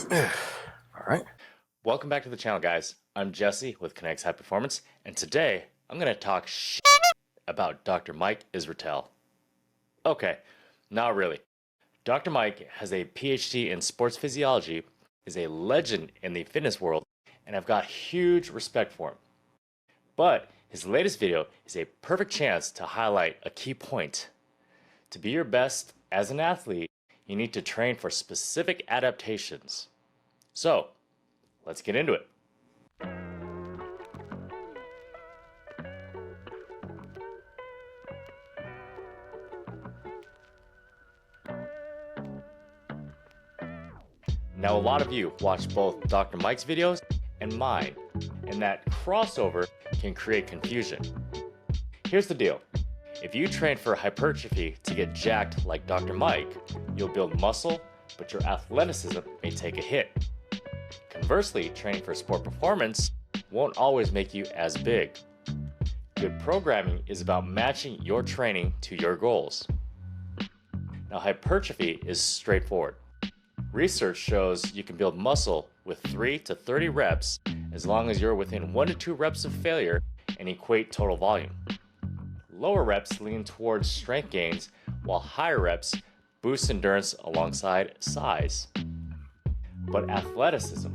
All right. Welcome back to the channel, guys. I'm Jesse with Kinetics High Performance, and today I'm going to talk about Dr. Mike Israetel. Okay, not really. Dr. Mike has a PhD in sports physiology, is a legend in the fitness world, and I've got huge respect for him. But his latest video is a perfect chance to highlight a key point. To be your best as an athlete, you need to train for specific adaptations. So, let's get into it. Now, a lot of you watch both Dr. Mike's videos and mine, and that crossover can create confusion. Here's the deal. If you train for hypertrophy to get jacked like Dr. Mike, you'll build muscle, but your athleticism may take a hit. Conversely, training for sport performance won't always make you as big. Good programming is about matching your training to your goals. Now, hypertrophy is straightforward. Research shows you can build muscle with 3 to 30 reps as long as you're within 1 to 2 reps of failure and equate total volume. Lower reps lean towards strength gains, while higher reps boost endurance alongside size. But athleticism,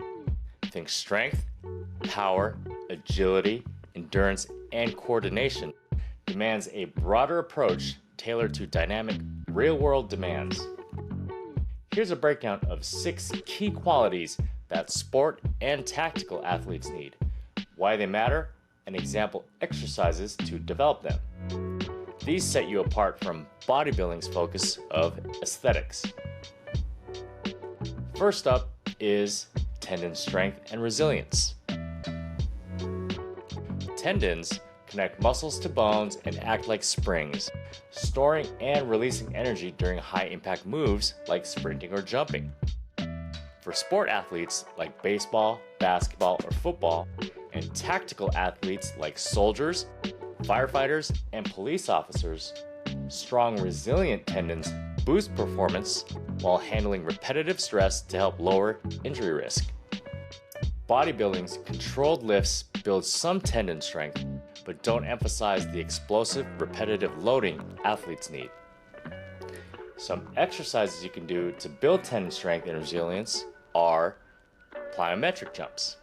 think strength, power, agility, endurance, and coordination, demands a broader approach tailored to dynamic, real-world demands. Here's a breakdown of 6 key qualities that sport and tactical athletes need, why they matter, and example exercises to develop them. These set you apart from bodybuilding's focus of aesthetics. First up is tendon strength and resilience. Tendons connect muscles to bones and act like springs, storing and releasing energy during high-impact moves like sprinting or jumping. For sport athletes like baseball, basketball, or football, and tactical athletes like soldiers, firefighters, and police officers, strong, resilient tendons boost performance while handling repetitive stress to help lower injury risk. Bodybuilding's controlled lifts build some tendon strength, but don't emphasize the explosive, repetitive loading athletes need. Some exercises you can do to build tendon strength and resilience are plyometric jumps.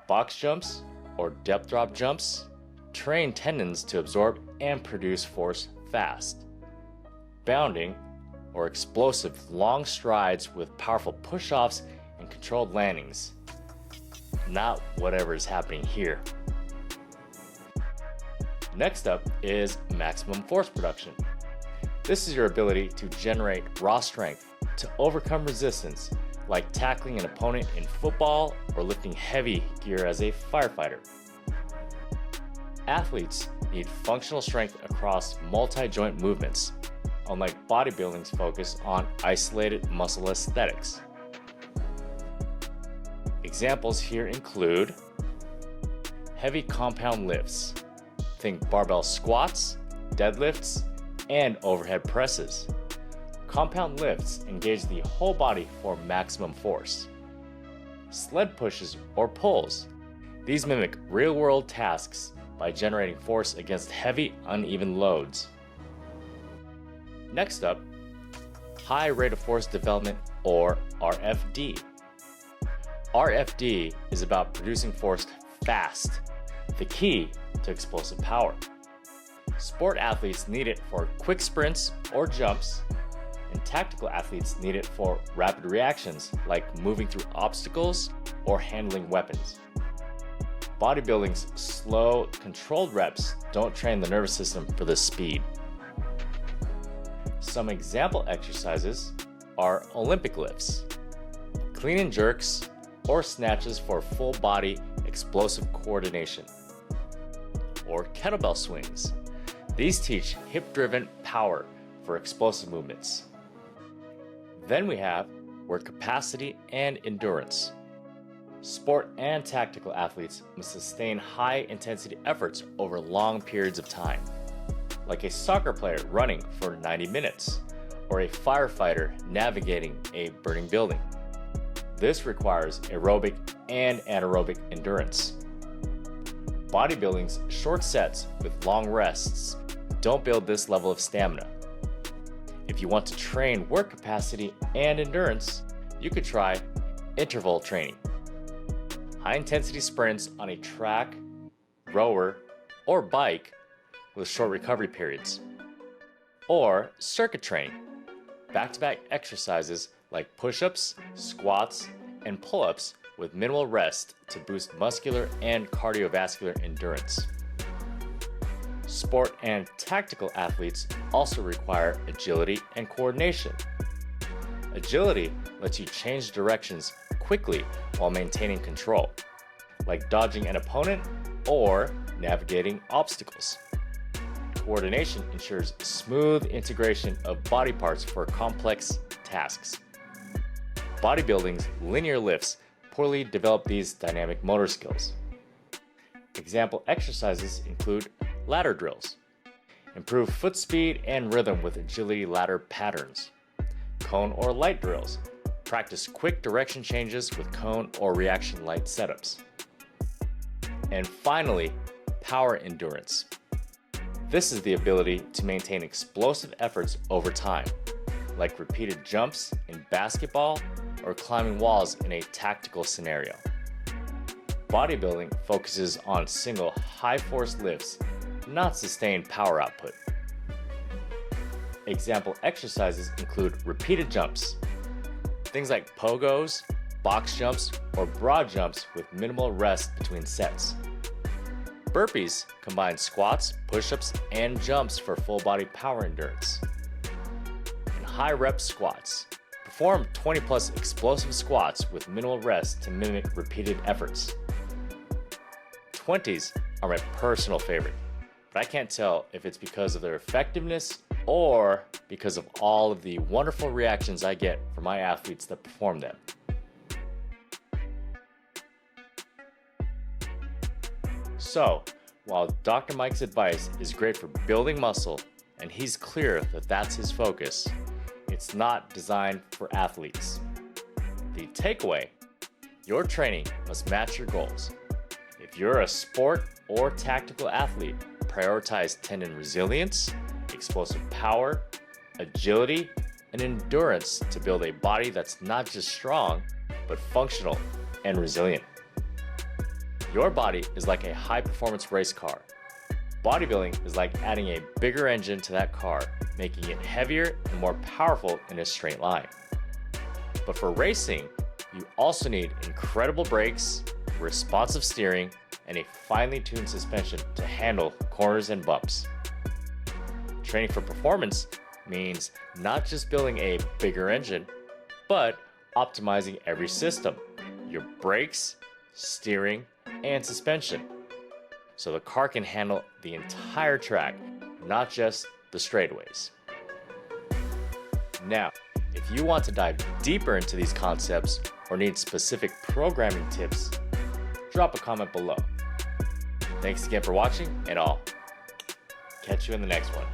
Box jumps or depth drop jumps train tendons to absorb and produce force fast. Bounding or explosive long strides with powerful push-offs and controlled landings. Not whatever is happening here. Next up is maximum force production. This is your ability to generate raw strength to overcome resistance, like tackling an opponent in football or lifting heavy gear as a firefighter. Athletes need functional strength across multi-joint movements, unlike bodybuilding's focus on isolated muscle aesthetics. Examples here include heavy compound lifts. Think barbell squats, deadlifts, and overhead presses. Compound lifts engage the whole body for maximum force. Sled pushes or pulls. These mimic real-world tasks by generating force against heavy, uneven loads. Next up, high rate of force development, or RFD. RFD is about producing force fast, the key to explosive power. Sport athletes need it for quick sprints or jumps, and tactical athletes need it for rapid reactions like moving through obstacles or handling weapons. Bodybuilding's slow, controlled reps don't train the nervous system for this speed. Some example exercises are Olympic lifts, clean and jerks, or snatches for full body explosive coordination, or kettlebell swings. These teach hip-driven power for explosive movements. Then we have work capacity and endurance. Sport and tactical athletes must sustain high-intensity efforts over long periods of time, like a soccer player running for 90 minutes, or a firefighter navigating a burning building. this requires aerobic and anaerobic endurance. Bodybuilding's short sets with long rests don't build this level of stamina. If you want to train work capacity and endurance, you could try interval training. High-intensity sprints on a track, rower, or bike with short recovery periods. Or circuit training, back-to-back exercises like push-ups, squats, and pull-ups with minimal rest to boost muscular and cardiovascular endurance. Sport and tactical athletes also require agility and coordination. Agility lets you change directions quickly while maintaining control, like dodging an opponent or navigating obstacles. Coordination ensures smooth integration of body parts for complex tasks. Bodybuilding's linear lifts poorly develop these dynamic motor skills. Example exercises include ladder drills. Improve foot speed and rhythm with agility ladder patterns. Cone or light drills. Practice quick direction changes with cone or reaction light setups. And finally, power endurance. This is the ability to maintain explosive efforts over time, like repeated jumps in basketball or climbing walls in a tactical scenario. Bodybuilding focuses on single high-force lifts, not sustained power output. Example exercises include repeated jumps, things like pogos, box jumps, or broad jumps with minimal rest between sets. Burpees combine squats, push-ups, and jumps for full-body power endurance. And high-rep squats. Perform 20-plus explosive squats with minimal rest to mimic repeated efforts. 20s are my personal favorite, but I can't tell if it's because of their effectiveness or because of all of the wonderful reactions I get from my athletes that perform them. So, while Dr. Mike's advice is great for building muscle, and he's clear that that's his focus, it's not designed for athletes. The takeaway: your training must match your goals. If you're a sport or tactical athlete, prioritize tendon resilience, explosive power, agility, and endurance to build a body that's not just strong, but functional and resilient. Your body is like a high-performance race car. Bodybuilding is like adding a bigger engine to that car, making it heavier and more powerful in a straight line. But for racing, you also need incredible brakes, responsive steering, and a finely tuned suspension to handle corners and bumps. Training for performance means not just building a bigger engine, but optimizing every system: your brakes, steering, and suspension, so the car can handle the entire track, not just the straightaways. Now, if you want to dive deeper into these concepts or need specific programming tips, drop a comment below. Thanks again for watching, and I'll catch you in the next one.